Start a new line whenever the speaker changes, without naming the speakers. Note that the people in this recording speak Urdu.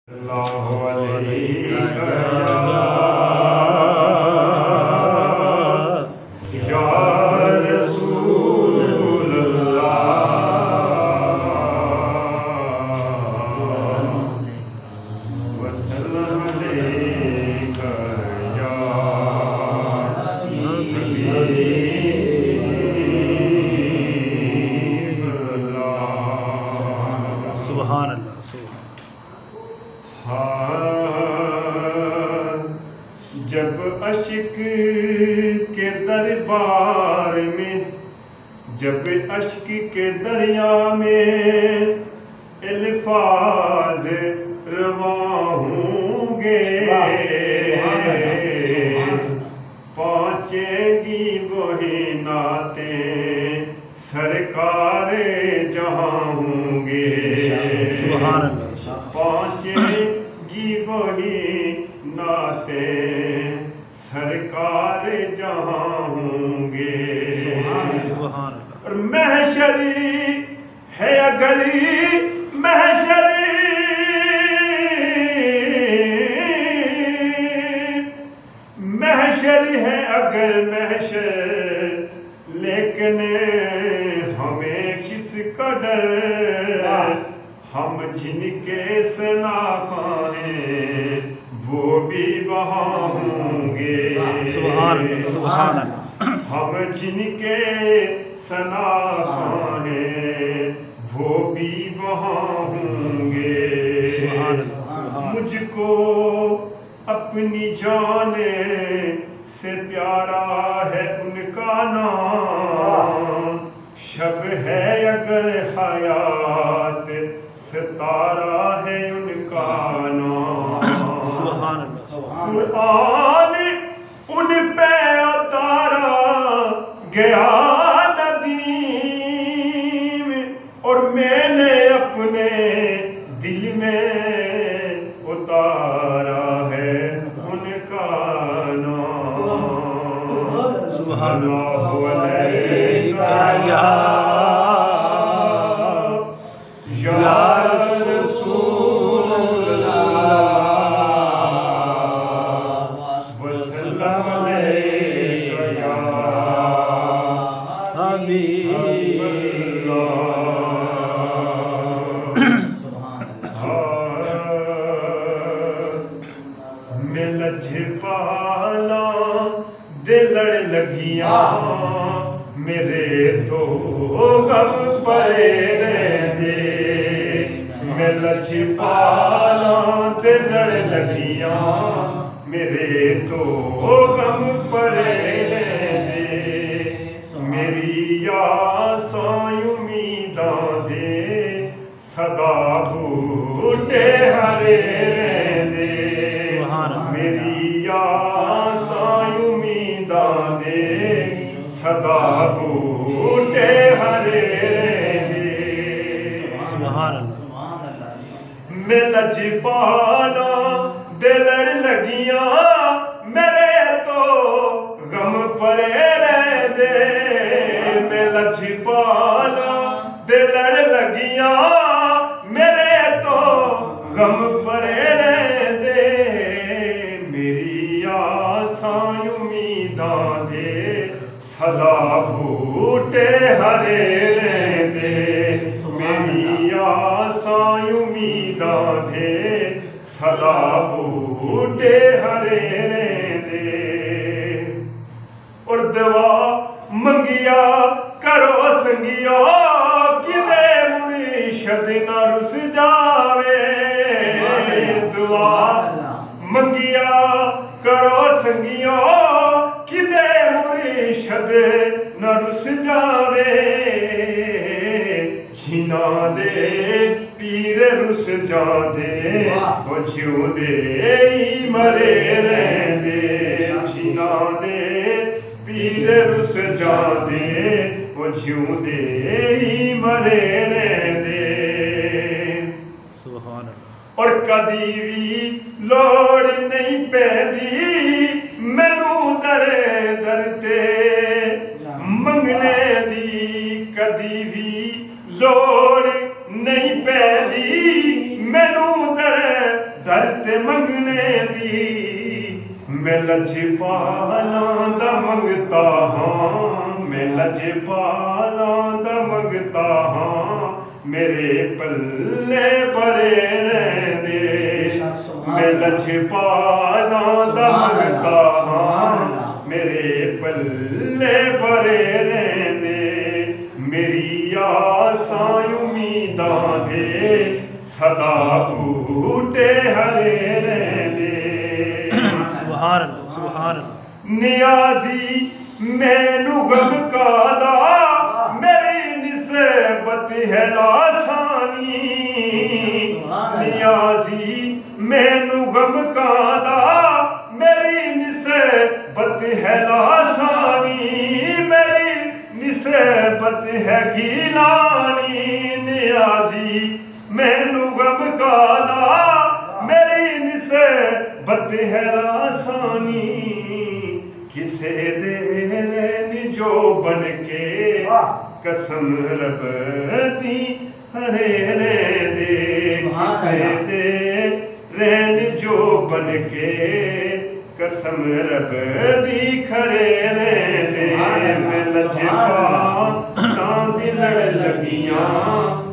اللہ علیہ یا رسول اللہ وسلم علیک یا حبیب اللہ
سبحان اللہ سبحان
جب عشق کے دربار میں جب عشق کے دریا میں الفاظ رواں ہوں گے پہنچیں گی وہی نعتیں سرکار جہاں ہوں گے
سبحان اللہ
پہنچیں گی وہی نعتیں سرکار جہاں ہوں گے
سبحان اللہ
اور محشری ہے اگر محشری محشری ہے اگر محشر لیکن ہمیں کس کا ڈر ہم جن کے سناخواں ہیں وہ بھی وہاں ہوں گے
سبحان اللہ سبحان اللہ
ہم جن کے سناخواں ہیں وہ بھی وہاں ہوں گے
سبحان اللہ سبحان
مجھ کو اپنی جان سے پیارا ہے ان کا نام شب ہے اگر حیات ستارہ ہے ان کا نام
سبحان اللہ
قرآن ان پہ اتارا گیا ندیم اور میں نے اپنے دل میں اتارا ہے ان کا نام
سبحان
اللہ
علیہ
یا رسول اللہ وسلم علیک یا
حبیب
میں لجپالا دل لڑ لگیاں میرے تو غم پرے رہندے میں لجپالا دل لڑ لگیاں میرے تو غم پرے رہندے میری آساں امیداں دے صدا بوٹے ہرے رہندے میری آساں امیداں دے صدا بوٹے ہرے رہندے
سبحان اللہ
میں لجپالا دل لڑ لگیاں میرے تو غم پرے رہندے میں لجپالا دل لڑ لگیاں میرے تو غم پرے رہندے میری آساں امیداں دے صدا بوٹے ہرے رہندے میری آساں امیداں دے صدا بوٹے ہرے رہندے اور دعا منگیا کرو سنگیو کدے مرشد نہ رس جاوے دعا منگیا کرو سنگیو کدے مرشد نہ رس جاوے جنہاں دے پیر رس جاندے وہ جیوں دے ہی مرے رہندے جنہاں دے پیر رس جاندے وہ جیوں دے ہی مرے رہندے
سبحان اللہ
اور کدی بھی لوڑ نہیں پیندی مینوں در در تے منگنے دی کدی بھی لوڑ نہیں پیندی مینوں در درتے منگنے دی میں لجپالاں دا منگتا ہاں میں لجپالاں دا منگتا ہاں میرے پلے بھرے رہندے میں لجپالاں دا منگتا ہاں میرے پلے بھرے رہندے میری آساں امیداں دے صدا بوٹے ہرے رہندے
سبحان اللہ سبحان اللہ
نیازی مینو غم کادا میری نسبت ہے لاسانی نیازی مینو غم کادا میری نسبت ہے لاسانی میری نسبت ہے گیلانی نیازی مینو غم کادا میری نسبت ہے لاسانی کسے دے جو بن کے قسم رب دی ہرے رے دے کسے دے رین جو بن کے قسم رب دی کھرے رے دے میں لجپا تاں دی لڑ لگیاں